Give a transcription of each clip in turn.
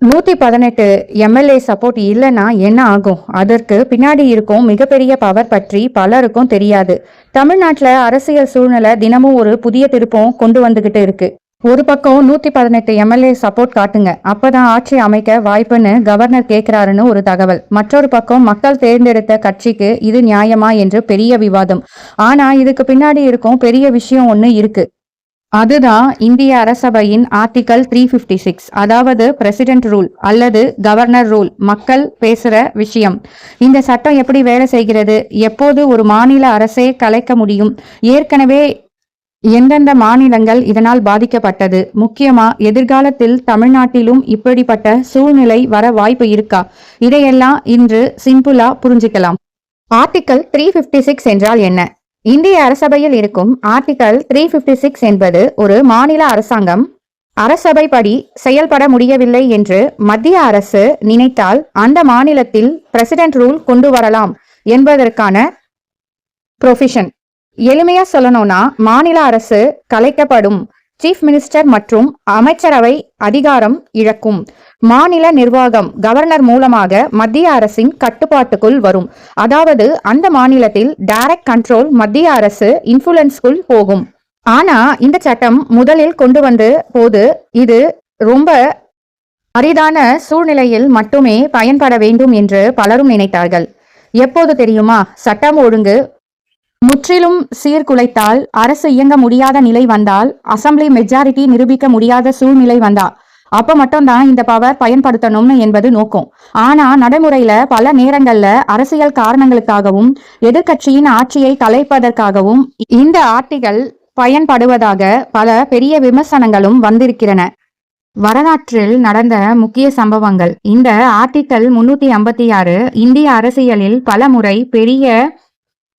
118 MLA support இல்லைன்னா என்ன ஆகும்? அதற்கு பின்னாடி இருக்கும் மிகப்பெரிய பவர் பற்றி பலருக்கும் தெரியாது. தமிழ்நாட்டில் அரசியல் சூழ்நிலை தினமும் ஒரு புதிய திருப்பம் கொண்டு வந்துகிட்டு இருக்கு. ஒரு பக்கம் 118 எம்எல்ஏ சப்போர்ட் காட்டுங்க, அப்பதான் ஆட்சி அமைக்க வாய்ப்புன்னு கவர்னர் கேட்கிறாருன்னு ஒரு தகவல். மற்றொரு பக்கம் மக்கள் தேர்ந்தெடுத்த கட்சிக்கு இது நியாயமா என்று பெரிய விவாதம். ஆனா இதுக்கு பின்னாடி இருக்கும் பெரிய விஷயம் ஒண்ணு இருக்கு. அதுதான் இந்திய அரசபையின் ஆர்டிகல் 356, அதாவது பிரசிடென்ட் ரூல் அல்லது கவர்னர் ரூல். மக்கள் பேசுற விஷயம். இந்த சட்டம் எப்படி வேலை செய்கிறது? எப்போது ஒரு மாநில அரசே கலைக்க முடியும்? ஏற்கனவே எந்தெந்த மாநிலங்கள் இதனால் பாதிக்கப்பட்டது? முக்கியமா எதிர்காலத்தில் தமிழ்நாட்டிலும் இப்படிப்பட்ட சூழ்நிலை வர வாய்ப்பு இருக்கா? இதையெல்லாம் இன்று சிம்பிளா புரிஞ்சுக்கலாம். ஆர்டிகல் 356 என்றால் என்ன? இந்திய அரசபையில் இருக்கும் ஆர்டிகல் 356 என்பது ஒரு மாநில அரசாங்கம் அரசபை படி செயல்பட முடியவில்லை என்று மத்திய அரசு நினைத்தால் அந்த மாநிலத்தில் பிரசிடென்ட் ரூல் கொண்டு வரலாம் என்பதற்கான ப்ரொவிஷன். எளிமையா சொல்லணும்னா மாநில அரசு கலைக்கப்படும், சீஃப் மினிஸ்டர் மற்றும் அமைச்சரவை அதிகாரம் இழக்கும், மாநில நிர்வாகம் கவர்னர் மூலமாக மத்திய அரசின் கட்டுப்பாட்டுக்குள் வரும். அதாவது அந்த மாநிலத்தில் டைரக்ட் கண்ட்ரோல் மத்திய அரசு இன்ஃபுளுன்ஸ்குள் போகும். ஆனா இந்த சட்டம் முதலில் கொண்டு வந்த போது இது ரொம்ப அரிதான சூழ்நிலையில் மட்டுமே பயன்பட வேண்டும் என்று பலரும் நினைத்தார்கள். எப்போது தெரியுமா? சட்டம் ஒழுங்கு முற்றிலும் சீர்குலைத்தால், அரசு இயங்க முடியாத நிலை வந்தால், அசம்பிளி மெஜாரிட்டி நிரூபிக்க முடியாத சூழ்நிலை வந்தா அப்ப மட்டும்தான் இந்த பவர் பயன்படுத்தணும்னு என்பது நோக்கம். ஆனா நடைமுறையில பல நேரங்கள்ல அரசியல் காரணங்களுக்காகவும் எதிர்கட்சியின் ஆட்சியை கலைப்பதற்காகவும் இந்த ஆர்டிகல் பயன்படுவதாக பல பெரிய விமர்சனங்களும் வந்திருக்கிறன. வரலாற்றில் நடந்த முக்கிய சம்பவங்கள். இந்த ஆர்டிகல் 356 இந்திய அரசியலில் பல முறை பெரிய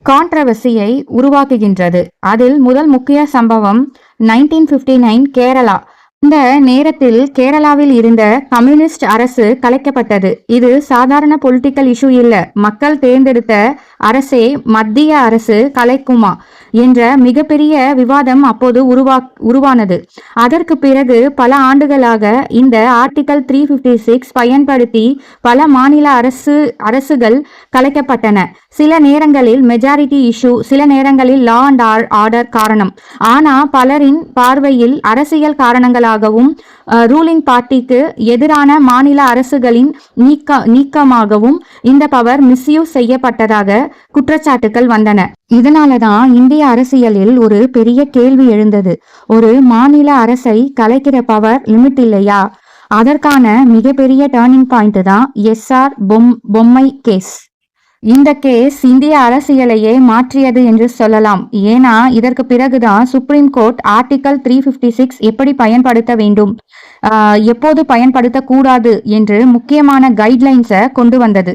கான்ட்ரவர்சியை உருவாக்குகின்றது. அதில் முதல் முக்கிய சம்பவம் 1959 கேரளா. இந்த நேரத்தில் கேரளாவில் இருந்த கம்யூனிஸ்ட் அரசு கலைக்கப்பட்டது. இது சாதாரண பொலிட்டிக்கல் இஷ்யூ இல்ல. மக்கள் தேர்ந்தெடுத்த அரசே மத்திய அரசு கலைக்குமா என்ற மிகப்பெரிய விவாதம் அப்போது உருவானது. அதற்கு பிறகு பல ஆண்டுகளாக இந்த ஆர்டிகல் 356 பயன்படுத்தி பல மாநில அரசுகள் கலைக்கப்பட்டன. சில நேரங்களில் மெஜாரிட்டி இஷ்யூ, சில நேரங்களில் லா அண்ட் ஆர்டர் காரணம். ஆனா பலரின் பார்வையில் அரசியல் காரணங்களாகவும் ரூலிங் பார்ட்டிக்கு எதிரான மாநில அரசுகளின் நீக்கமாகவும் இந்த பவர் மிஸ்யூஸ் செய்யப்பட்டதாக குற்றச்சாட்டுகள் வந்தன. இதனாலதான் இந்திய அரசியலில் ஒரு பெரிய கேள்வி எழுந்தது. ஒரு மாநில அரசை கலைக்கிற பவர் லிமிட் இல்லையா? அதற்கான மிகப்பெரிய டர்னிங் பாயிண்ட் தான் எஸ்ஆர் பொம்மை கேஸ். இந்த கேஸ் இந்திய அரசியலையே மாற்றியது என்று சொல்லலாம். ஏன்னா இதற்கு பிறகுதான் சுப்ரீம் கோர்ட் ஆர்டிகல் 356 எப்படி பயன்படுத்த வேண்டும், எப்போது பயன்படுத்தக்கூடாது என்று முக்கியமான கைட்லைன்ஸை கொண்டு வந்தது.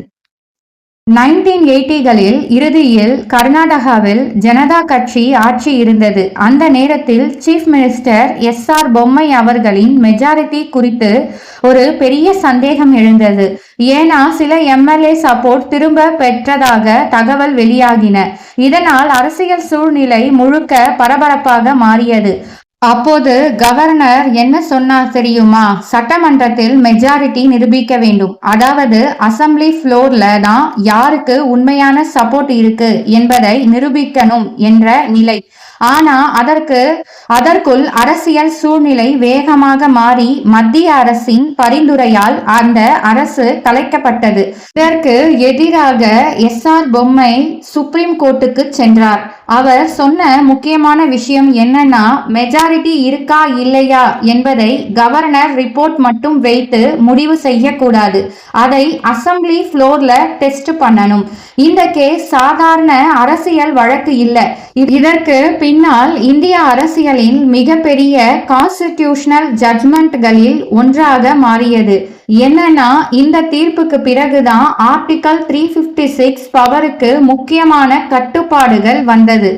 1980களில் இறுதியில் கர்நாடகாவில் ஜனதா கட்சி ஆட்சி இருந்தது. அந்த நேரத்தில் சீஃப் மினிஸ்டர் எஸ்ஆர் பொம்மை அவர்களின் மெஜாரிட்டி குறித்து ஒரு பெரிய சந்தேகம் எழுந்தது. ஏன்னா சில எம்எல்ஏ சப்போர்ட் திரும்ப பெற்றதாக தகவல் வெளியாகின. இதனால் அரசியல் சூழ்நிலை முழுக்க பரபரப்பாக மாறியது. அப்போது கவர்னர் என்ன சொன்னார் தெரியுமா? சட்டமன்றத்தில் மெஜாரிட்டி நிரூபிக்க வேண்டும், அதாவது அசம்பிளி ஃப்ளோர்ல தான் யாருக்கு உண்மையான சப்போர்ட் இருக்கு என்பதை நிரூபிக்கணும் என்ற நிலை. ஆனா அதற்குள் அரசியல் சூழ்நிலை வேகமாக மாறி மத்திய அரசின் பரிந்துரையால் அந்த அரசு கலைக்கப்பட்டது. இதற்கு எதிராக எஸ்ஆர் பொம்மை சுப்ரீம் கோர்ட்டுக்கு சென்றார். அவர் சொன்ன முக்கியமான விஷயம் என்னன்னா, மெஜாரிட்டி இருக்கா இல்லையா என்பதை கவர்னர் ரிப்போர்ட் மட்டும் வைத்து முடிவு செய்யக்கூடாது, அதை அசம்பிளி ஃப்ளோர்ல டெஸ்ட் பண்ணணும். இந்த கேஸ் சாதாரண அரசியல் வழக்கு இல்ல. இதற்கு பின்னால் இந்திய அரசியலின் மிகப்பெரிய கான்ஸ்டிடியூஷனல் ஜட்ஜ்மெண்ட்களில் ஒன்றாக மாறியது. என்னன்னா இந்த தீர்ப்புக்கு பிறகுதான் ஆர்டிகல் 356 பவருக்கு முக்கியமான கட்டுப்பாடுகள் வந்தது.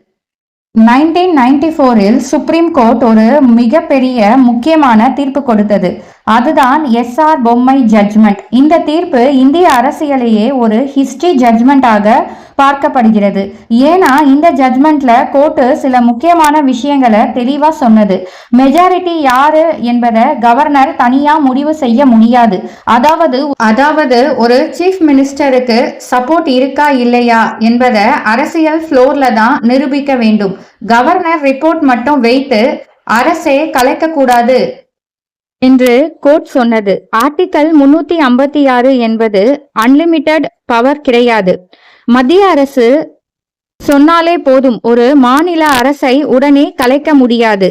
1994இல் சுப்ரீம் கோர்ட் ஒரு மிகப்பெரிய முக்கியமான தீர்ப்பு கொடுத்தது. அதுதான் எஸ்ஆர் பொம்மை ஜட்ஜ்மெண்ட். இந்த தீர்ப்பு இந்திய அரசியலையே ஒரு ஹிஸ்டரி ஜட்ஜ்மெண்டாக பார்க்கப்படுகிறது. ஏன்னா இந்த ஜட்ஜ்மெண்ட்ல கோர்ட்டு சில முக்கியமான விஷயங்களை தெளிவா சொன்னது. மெஜாரிட்டி யாரு என்பதை கவர்னர் தனியா முடிவு செய்ய முடியாது. அதாவது ஒரு சீஃப் மினிஸ்டருக்கு சப்போர்ட் இருக்கா இல்லையா என்பதை அரசியல் ஃப்ளோர்ல தான் நிரூபிக்க வேண்டும். கவர்னர் ரிப்போர்ட் மட்டும் வைத்து அரசே கலைக்க கூடாது என்று கோர்ட் சொன்னது. ஆர்டிகல் 356 என்பது அன்லிமிட்டெட் பவர் கிடையாது. மத்திய அரசு சொன்னாலே போதும், ஒரு மாநில அரசை உடனே கலைக்க முடியாது.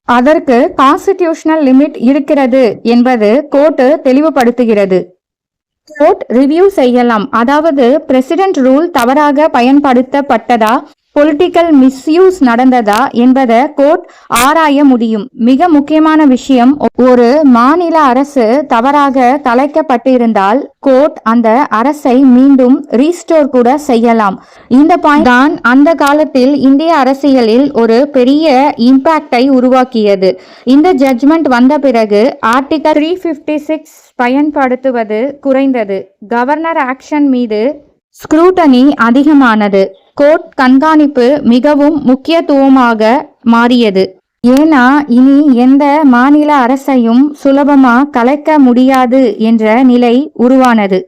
அதற்கு கான்ஸ்டிடியூஷனல் லிமிட் இருக்கிறது என்பது கோர்ட் தெளிவுபடுத்துகிறது. கோர்ட் ரிவ்யூ செய்யலாம். அதாவது பிரசிடென்ட் ரூல் தவறாக பயன்படுத்தப்பட்டதா, பொலிட்டிக்கல் மிஸ்யூஸ் நடந்ததா என்பதை கோர்ட் ஆராய முடியும். மிக முக்கியமான விஷயம், ஒரு மாநில அரசு தவறாக கலைக்கப்பட்டிருந்தால் கோர்ட் அந்த அரசை மீண்டும் ரீஸ்டோர் கூட செய்யலாம். இந்த பாயிண்ட் தான் அந்த காலத்தில் இந்திய அரசியலில் ஒரு பெரிய இம்பாக்டை உருவாக்கியது. இந்த ஜட்ஜ்மெண்ட் வந்த பிறகு ஆர்டிகல் 356 பயன்படுத்துவது குறைந்தது. கவர்னர் ஆக்ஷன் மீது ஸ்க்ரூட்டனி அதிகமானது. கோர்ட் கண்காணிப்பு மிகவும் முக்கியத்துவமாக மாறியது. ஏன்னா இனி எந்த மாநில அரசையும் சுலபமா கலைக்க முடியாது என்ற நிலை உருவானது.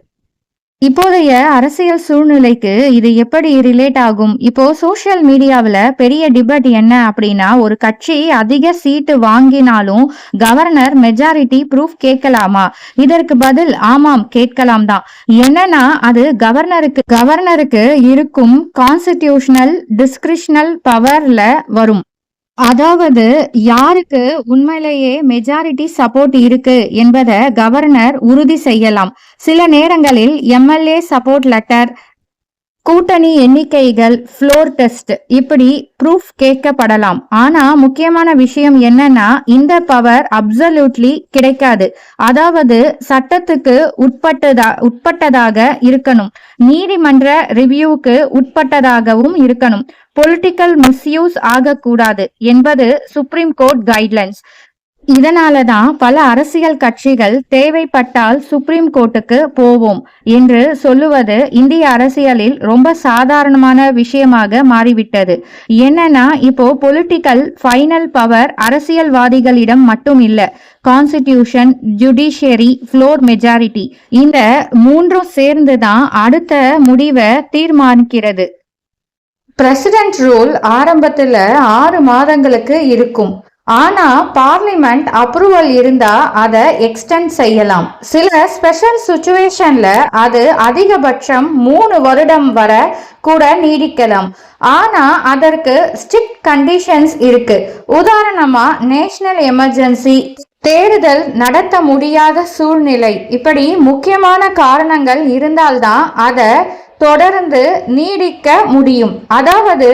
இப்போதைய அரசியல் சூழ்நிலைக்கு இது எப்படி ரிலேட் ஆகும்? இப்போ சோசியல் மீடியாவில் பெரிய டிபேட் என்ன அப்படின்னா, ஒரு கட்சி அதிக சீட்டு வாங்கினாலும் கவர்னர் மெஜாரிட்டி ப்ரூஃப் கேட்கலாமா? இதற்கு பதில் ஆமாம், கேட்கலாம் தான். என்னன்னா அது கவர்னருக்கு இருக்கும் கான்ஸ்டிடியூஷனல் டிஸ்கிரிஷனல் பவர்ல வரும். அதாவது யாருக்கு உண்மையிலேயே மெஜாரிட்டி சப்போர்ட் இருக்கு என்பதை கவர்னர் உறுதி செய்யலாம். சில நேரங்களில் எம்எல்ஏ சப்போர்ட் லெட்டர், கூட்டணி எண்ணிக்கைகள், ஃப்ளோர் டெஸ்ட் இப்படி ப்ரூஃப் கேட்கப்படலாம். ஆனா முக்கியமான விஷயம் என்னன்னா, இந்த பவர் அப்சல்யூட்லி கிடைக்காது. அதாவது சட்டத்துக்கு உட்பட்டதாக இருக்கணும், நீதிமன்ற ரிவ்யூவுக்கு உட்பட்டதாகவும் இருக்கணும், பொலிட்டிக்கல் மிஸ்யூஸ் ஆகக்கூடாது என்பது சுப்ரீம் கோர்ட் கைட்லைன்ஸ். இதனாலதான் பல அரசியல் கட்சிகள் தேவைப்பட்டால் சுப்ரீம் கோர்ட்டுக்கு போவோம் என்று சொல்லுவது இந்திய அரசியலில் ரொம்ப சாதாரணமான விஷயமாக மாறிவிட்டது. என்னன்னா இப்போ பொலிட்டிக்கல் ஃபைனல் பவர் அரசியல்வாதிகளிடம் மட்டும் இல்ல, கான்ஸ்டிடியூஷன், ஜுடிஷியரி, ஃப்ளோர் மெஜாரிட்டி, இந்த மூன்றும் சேர்ந்துதான் அடுத்த முடிவை தீர்மானிக்கிறது. பிரசிடென்ட் ரூல் ஆரம்பத்துல 6 மாதங்களுக்கு இருக்கும். ஆனா பார்லிமெண்ட் அப்ரூவல் இருந்தா அதை எக்ஸ்டெண்ட் செய்யலாம். சில ஸ்பெஷல் சிச்சுவேஷன்ல அது அதிகபட்சம் 3 வருடம் வரை கூட நீடிக்கலாம். ஆனா அதற்கு ஸ்ட்ரிக்ட் கண்டிஷன்ஸ் இருக்கு. உதாரணமா நேஷனல் எமர்ஜென்சி, தேர்தல் நடத்த முடியாத சூழ்நிலை, இப்படி முக்கியமான காரணங்கள் இருந்தால்தான் அதை தொடர்ந்து நீடிக்க முடியும். அதாவது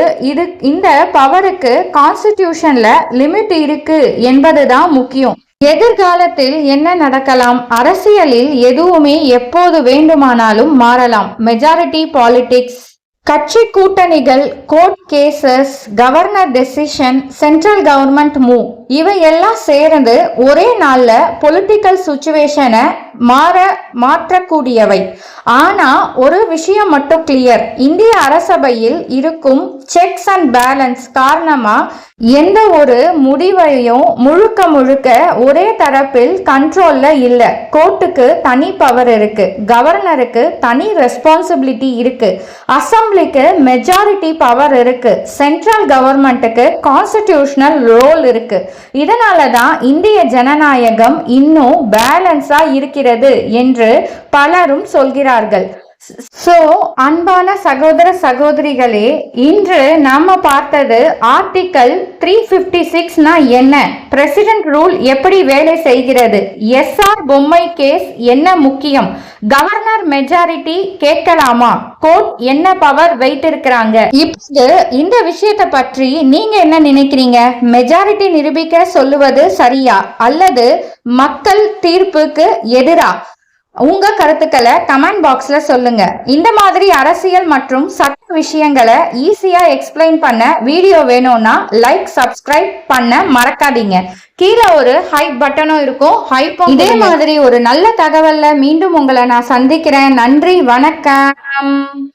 இந்த பவருக்கு கான்ஸ்டிடியூஷன்ல லிமிட் இருக்கு என்பதுதான் முக்கியம். எதிர்காலத்தில் என்ன நடக்கலாம்? அரசியலில் எதுவுமே எப்போது வேண்டுமானாலும் மாறலாம். மெஜாரிட்டி பாலிடிக்ஸ், கட்சி கூட்டணிகள், court cases, governor decision, central government move, இவையெல்லாம் சேர்ந்து ஒரே நாள்ல பொலிட்டிக்கல் சிச்சுவேஷனை மாற்றக்கூடியவை. ஆனா ஒரு விஷயம் மட்டும் கிளியர், இந்திய அரசபையில் இருக்கும் செக்ஸ் அண்ட் பேலன்ஸ் காரணமா எந்த ஒரு முடிவையும் முழுக்க ஒரே தரப்பில் கண்ட்ரோல்ல இல்ல. கோர்ட்டுக்கு தனி பவர் இருக்கு, கவர்னருக்கு தனி ரெஸ்பான்சிபிலிட்டி இருக்கு, அசம்பிளிக்கு மெஜாரிட்டி பவர் இருக்கு, சென்ட்ரல் கவர்மெண்ட்டுக்கு கான்ஸ்டிடியூஷனல் ரோல் இருக்கு. இதனாலதான் இந்திய ஜனநாயகம் இன்னும் பேலன்ஸா இருக்கிறது என்று பலரும் சொல்கிறார்கள். சோ அன்பான சகோதர சகோதரிகளே, இன்று நாம பார்த்தது ஆர்டிகல் 356 என்ன, பிரசிடென்ட் ரூல் எப்படி வேலை செய்கிறது, எஸ்ஆர் பொம்மை கேஸ் என்ன முக்கியம், கவர்னர் மெஜாரிட்டி கேட்கலாமா, கோர்ட் என்ன பவர் வைத்திருக்கிறாங்க. இப்போது இந்த விஷயத்தை பற்றி நீங்க என்ன நினைக்கிறீங்க? மெஜாரிட்டி நிரூபிக்க சொல்லுவது சரியா அல்லது மக்கள் தீர்ப்புக்கு எதிரா? உங்க கருத்துக்களை கமெண்ட் பாக்ஸ்ல சொல்லுங்க. இந்த மாதிரி அரசியல் மற்றும் சட்ட விஷயங்களை ஈஸியா எக்ஸ்பிளைன் பண்ண வீடியோ வேணும்னா லைக் சப்ஸ்கிரைப் பண்ண மறக்காதீங்க. கீழே ஒரு ஹைப் பட்டனும் இருக்கும். இதே மாதிரி ஒரு நல்ல தகவல்ல மீண்டும் உங்களை நான் சந்திக்கிறேன். நன்றி, வணக்கம்.